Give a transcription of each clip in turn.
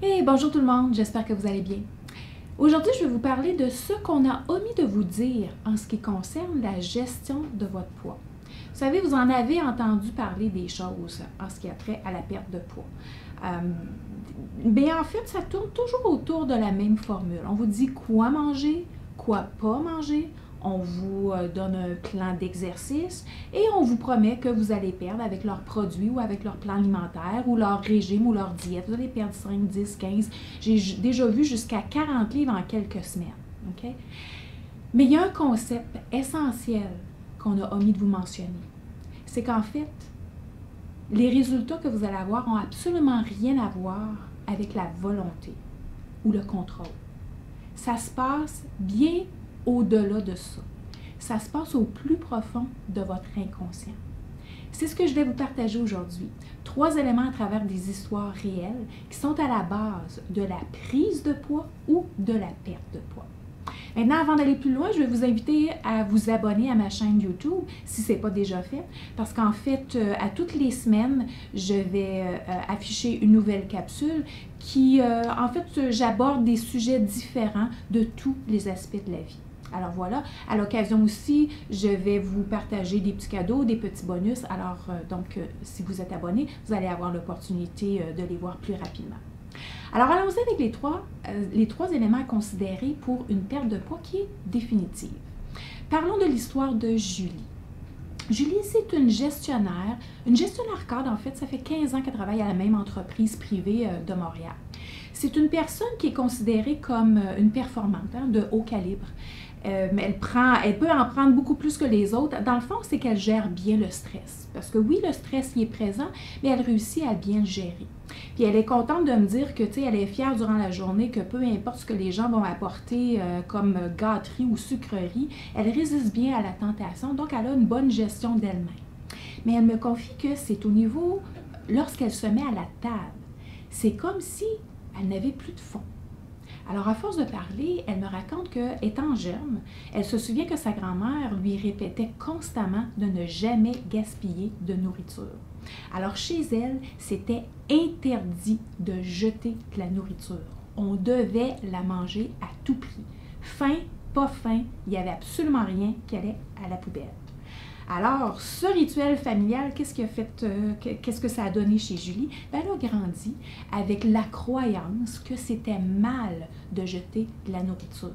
Hey, bonjour tout le monde, j'espère que vous allez bien. Aujourd'hui, je vais vous parler de ce qu'on a omis de vous dire en ce qui concerne la gestion de votre poids. Vous savez, vous en avez entendu parler des choses en ce qui a trait à la perte de poids. En fait, ça tourne toujours autour de la même formule. On vous dit quoi manger, quoi pas manger. On vous donne un plan d'exercice et on vous promet que vous allez perdre avec leurs produits ou avec leur plan alimentaire ou leur régime ou leur diète. Vous allez perdre 5, 10, 15. J'ai déjà vu jusqu'à 40 livres en quelques semaines. Okay? Mais il y a un concept essentiel qu'on a omis de vous mentionner. C'est qu'en fait, les résultats que vous allez avoir n'ont absolument rien à voir avec la volonté ou le contrôle. Ça se passe bien au-delà de ça. Ça se passe au plus profond de votre inconscient. C'est ce que je vais vous partager aujourd'hui. 3 éléments à travers des histoires réelles qui sont à la base de la prise de poids ou de la perte de poids. Maintenant, avant d'aller plus loin, je vais vous inviter à vous abonner à ma chaîne YouTube si ce n'est pas déjà fait, parce qu'en fait, à toutes les semaines, je vais afficher une nouvelle capsule qui, en fait, j'aborde des sujets différents de tous les aspects de la vie. Alors voilà, à l'occasion aussi, je vais vous partager des petits cadeaux, des petits bonus. Alors, si vous êtes abonné, vous allez avoir l'opportunité de les voir plus rapidement. Alors, allons-y avec les trois éléments à considérer pour une perte de poids qui est définitive. Parlons de l'histoire de Julie. Julie, c'est une gestionnaire cadre en fait, ça fait 15 ans qu'elle travaille à la même entreprise privée de Montréal. C'est une personne qui est considérée comme une performante, de haut calibre. Mais elle peut en prendre beaucoup plus que les autres. Dans le fond, c'est qu'elle gère bien le stress. Parce que oui, le stress y est présent, mais elle réussit à bien le gérer. Puis elle est contente de me dire que, tu sais, elle est fière durant la journée que peu importe ce que les gens vont apporter comme gâterie ou sucrerie, elle résiste bien à la tentation, donc elle a une bonne gestion d'elle-même. Mais elle me confie que c'est au niveau, lorsqu'elle se met à la table, c'est comme si elle n'avait plus de fond. Alors, à force de parler, elle me raconte qu'étant jeune, elle se souvient que sa grand-mère lui répétait constamment de ne jamais gaspiller de nourriture. Alors, chez elle, c'était interdit de jeter de la nourriture. On devait la manger à tout prix. Faim, pas faim, il n'y avait absolument rien qui allait à la poubelle. Alors, ce rituel familial, qu'est-ce que ça a donné chez Julie? Elle a grandi avec la croyance que c'était mal de jeter de la nourriture.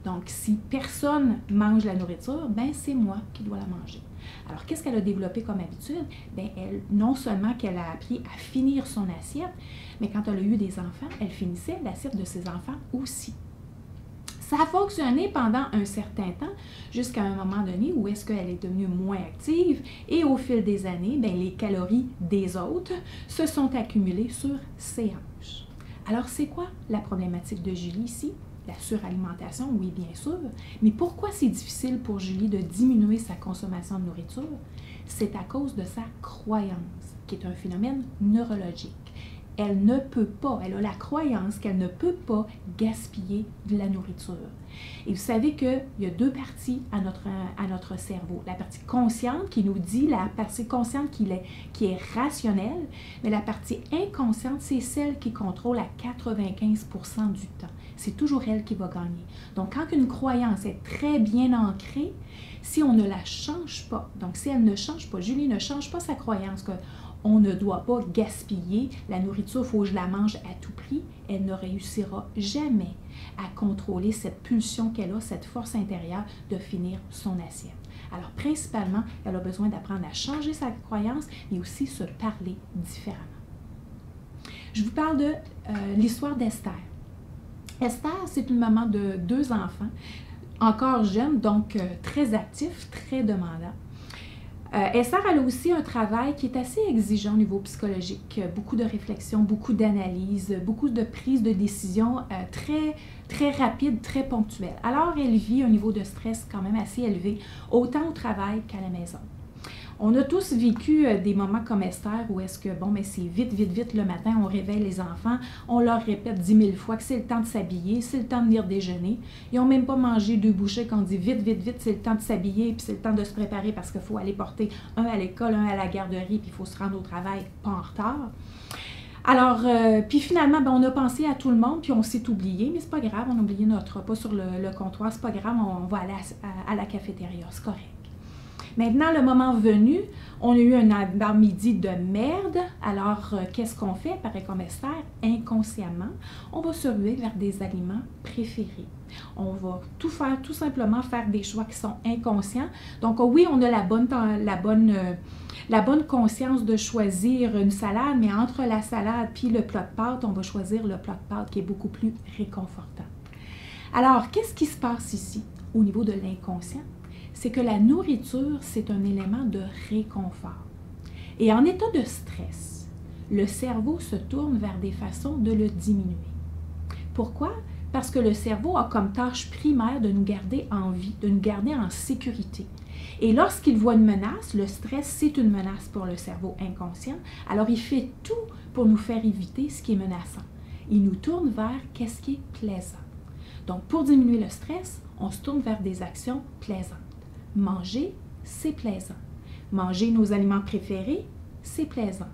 Donc, si personne mange la nourriture, c'est moi qui dois la manger. Alors, qu'est-ce qu'elle a développé comme habitude? Elle, non seulement qu'elle a appris à finir son assiette, mais quand elle a eu des enfants, elle finissait l'assiette de ses enfants aussi. Ça a fonctionné pendant un certain temps, jusqu'à un moment donné où est-ce qu'elle est devenue moins active et au fil des années, les calories des autres se sont accumulées sur ses hanches. Alors, c'est quoi la problématique de Julie ici? La suralimentation, oui, bien sûr, mais pourquoi c'est difficile pour Julie de diminuer sa consommation de nourriture? C'est à cause de sa croyance, qui est un phénomène neurologique. Elle ne peut pas, elle a la croyance qu'elle ne peut pas gaspiller de la nourriture. Et vous savez qu'il y a 2 parties à notre cerveau. La partie consciente qui nous dit, la partie consciente qui est rationnelle, mais la partie inconsciente, c'est celle qui contrôle à 95% du temps. C'est toujours elle qui va gagner. Donc, quand une croyance est très bien ancrée, si on ne la change pas, donc si elle ne change pas, Julie ne change pas sa croyance que on ne doit pas gaspiller la nourriture, il faut que je la mange à tout prix, elle ne réussira jamais à contrôler cette pulsion qu'elle a, cette force intérieure de finir son assiette. Alors, principalement, elle a besoin d'apprendre à changer sa croyance, mais aussi se parler différemment. Je vous parle de l'histoire d'Esther. Esther, c'est une maman de 2 enfants, encore jeune, donc très actif, très demandant. Esther, elle a aussi un travail qui est assez exigeant au niveau psychologique. Beaucoup de réflexion, beaucoup d'analyse, beaucoup de prise de décision très, très rapide, très ponctuelle. Alors, elle vit un niveau de stress quand même assez élevé, autant au travail qu'à la maison. On a tous vécu des moments comme Esther où est-ce que, c'est vite, vite, vite le matin, on réveille les enfants, on leur répète 10 000 fois que c'est le temps de s'habiller, c'est le temps de venir déjeuner. Ils n'ont même pas mangé 2 bouchées qu'on dit vite, vite, vite, c'est le temps de s'habiller, puis c'est le temps de se préparer parce qu'il faut aller porter un à l'école, un à la garderie, puis il faut se rendre au travail pas en retard. Alors, puis finalement, ben, on a pensé à tout le monde, puis on s'est oublié, mais c'est pas grave, on a oublié notre repas sur le comptoir, c'est pas grave, on va aller à la cafétéria, c'est correct. Maintenant, le moment venu, on a eu un avant-midi de merde, alors qu'est-ce qu'on fait? Pareil comme Esther, inconsciemment, on va se ruer vers des aliments préférés. On va tout simplement faire des choix qui sont inconscients. Donc oui, on a la bonne conscience de choisir une salade, mais entre la salade puis le plat de pâtes, on va choisir le plat de pâtes qui est beaucoup plus réconfortant. Alors, qu'est-ce qui se passe ici au niveau de l'inconscient? C'est que la nourriture, c'est un élément de réconfort. Et en état de stress, le cerveau se tourne vers des façons de le diminuer. Pourquoi? Parce que le cerveau a comme tâche primaire de nous garder en vie, de nous garder en sécurité. Et lorsqu'il voit une menace, le stress, c'est une menace pour le cerveau inconscient, alors il fait tout pour nous faire éviter ce qui est menaçant. Il nous tourne vers qu'est-ce qui est plaisant. Donc, pour diminuer le stress, on se tourne vers des actions plaisantes. Manger, c'est plaisant. Manger nos aliments préférés, c'est plaisant.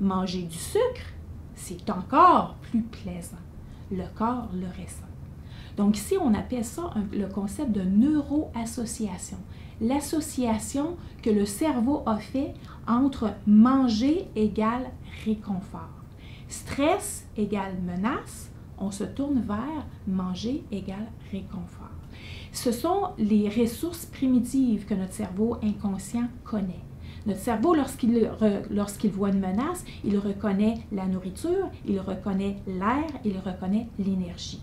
Manger du sucre, c'est encore plus plaisant. Le corps le ressent. Donc ici, on appelle ça le concept de neuroassociation. L'association que le cerveau a fait entre manger égale réconfort. Stress égale menace, on se tourne vers manger égale réconfort. Ce sont les ressources primitives que notre cerveau inconscient connaît. Notre cerveau, lorsqu'il voit une menace, il reconnaît la nourriture, il reconnaît l'air, il reconnaît l'énergie.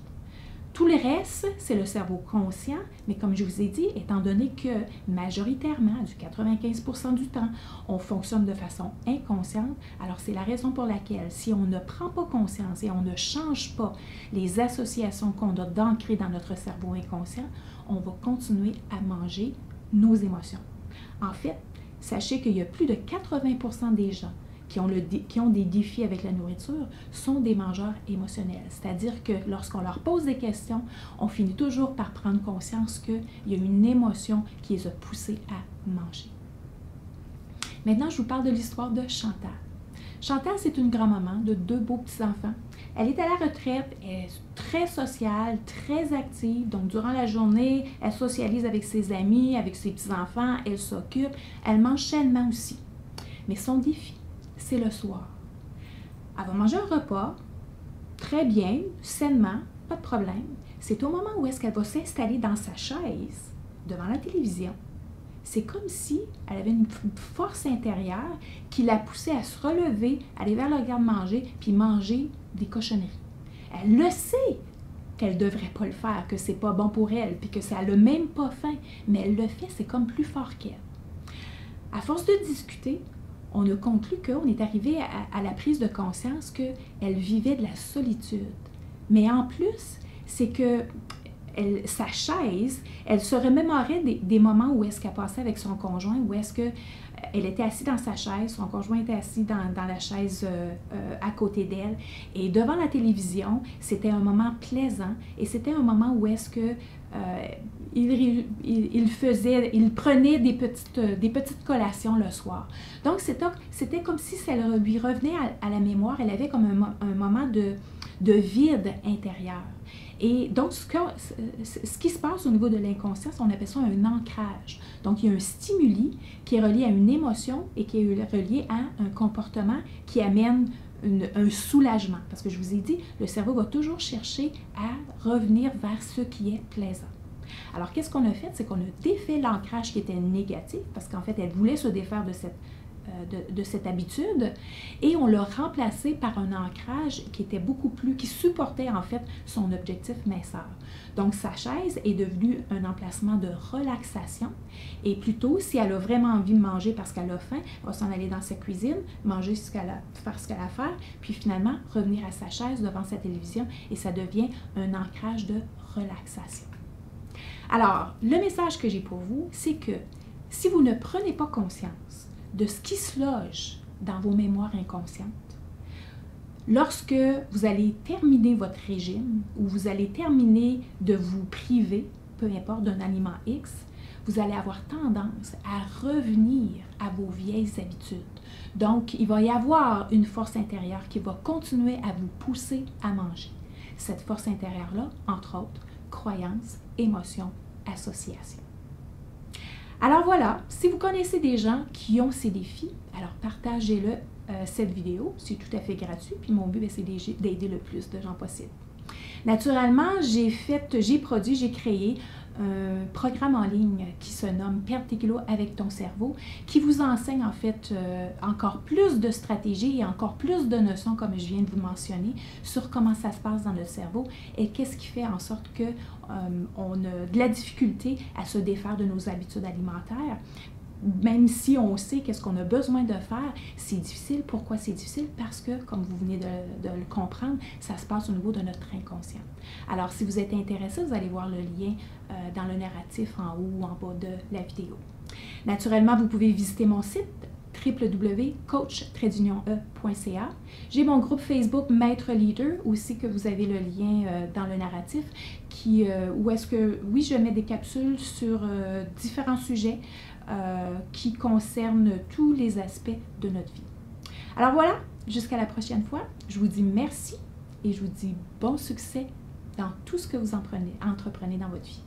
Tout le reste, c'est le cerveau conscient, mais comme je vous ai dit, étant donné que majoritairement, du 95% du temps, on fonctionne de façon inconsciente, alors c'est la raison pour laquelle, si on ne prend pas conscience et on ne change pas les associations qu'on a d'ancrer dans notre cerveau inconscient, on va continuer à manger nos émotions. En fait, sachez qu'il y a plus de 80% des gens qui ont des défis avec la nourriture sont des mangeurs émotionnels. C'est-à-dire que lorsqu'on leur pose des questions, on finit toujours par prendre conscience qu'il y a une émotion qui les a poussés à manger. Maintenant, je vous parle de l'histoire de Chantal. Chantal, c'est une grand-maman de 2 beaux petits-enfants. Elle est à la retraite, elle est très sociale, très active. Donc, durant la journée, elle socialise avec ses amis, avec ses petits-enfants, elle s'occupe. Elle mange sainement aussi. Mais son défi, c'est le soir. Elle va manger un repas, très bien, sainement, pas de problème. C'est au moment où est-ce qu'elle va s'installer dans sa chaise, devant la télévision. C'est comme si elle avait une force intérieure qui la poussait à se relever, aller vers le garde-manger, puis manger des cochonneries. Elle le sait qu'elle ne devrait pas le faire, que c'est pas bon pour elle, puis que ça n'a même pas faim, mais elle le fait, c'est comme plus fort qu'elle. À force de discuter, on a conclu qu'on est arrivé à la prise de conscience qu'elle vivait de la solitude. Mais en plus, c'est que sa chaise, elle se remémorait des moments où est-ce qu'elle passait avec son conjoint, où est-ce qu'elle était assise dans sa chaise, son conjoint était assis dans la chaise à côté d'elle. Et devant la télévision, c'était un moment plaisant et c'était un moment où est-ce que il prenait des petites collations le soir. Donc, c'était comme si ça lui revenait à la mémoire. Elle avait comme un moment de vide intérieur. Et donc, ce qui se passe au niveau de l'inconscient, on appelle ça un ancrage. Donc, il y a un stimuli qui est relié à une émotion et qui est relié à un comportement qui amène un soulagement. Parce que je vous ai dit, le cerveau va toujours chercher à revenir vers ce qui est plaisant. Alors, qu'est-ce qu'on a fait? C'est qu'on a défait l'ancrage qui était négatif, parce qu'en fait, elle voulait se défaire de cette habitude, et on l'a remplacé par un ancrage qui était qui supportait en fait son objectif minceur. Donc, sa chaise est devenue un emplacement de relaxation, et plutôt, si elle a vraiment envie de manger parce qu'elle a faim, elle va s'en aller dans sa cuisine, manger faire ce qu'elle a à faire, puis finalement revenir à sa chaise devant sa télévision, et ça devient un ancrage de relaxation. Alors, le message que j'ai pour vous, c'est que si vous ne prenez pas conscience de ce qui se loge dans vos mémoires inconscientes, lorsque vous allez terminer votre régime ou vous allez terminer de vous priver, peu importe, d'un aliment X, vous allez avoir tendance à revenir à vos vieilles habitudes. Donc, il va y avoir une force intérieure qui va continuer à vous pousser à manger. Cette force intérieure-là, entre autres, croyances, émotions, associations. Alors voilà, si vous connaissez des gens qui ont ces défis, alors partagez-le cette vidéo, c'est tout à fait gratuit, puis mon but, c'est d'aider le plus de gens possible. Naturellement, j'ai créé un programme en ligne qui se nomme « Perdre tes kilos avec ton cerveau » qui vous enseigne en fait encore plus de stratégies et encore plus de notions, comme je viens de vous mentionner, sur comment ça se passe dans notre cerveau et qu'est-ce qui fait en sorte qu'on a de la difficulté à se défaire de nos habitudes alimentaires. Même si on sait qu'est-ce qu'on a besoin de faire, c'est difficile. Pourquoi c'est difficile? Parce que, comme vous venez de le comprendre, ça se passe au niveau de notre inconscient. Alors, si vous êtes intéressé, vous allez voir le lien dans le narratif en haut ou en bas de la vidéo. Naturellement, vous pouvez visiter mon site www.coach-e.ca. J'ai mon groupe Facebook Maître Leader aussi que vous avez le lien dans le narratif où est-ce que, oui, je mets des capsules sur différents sujets qui concernent tous les aspects de notre vie. Alors voilà, jusqu'à la prochaine fois, je vous dis merci et je vous dis bon succès dans tout ce que vous entreprenez dans votre vie.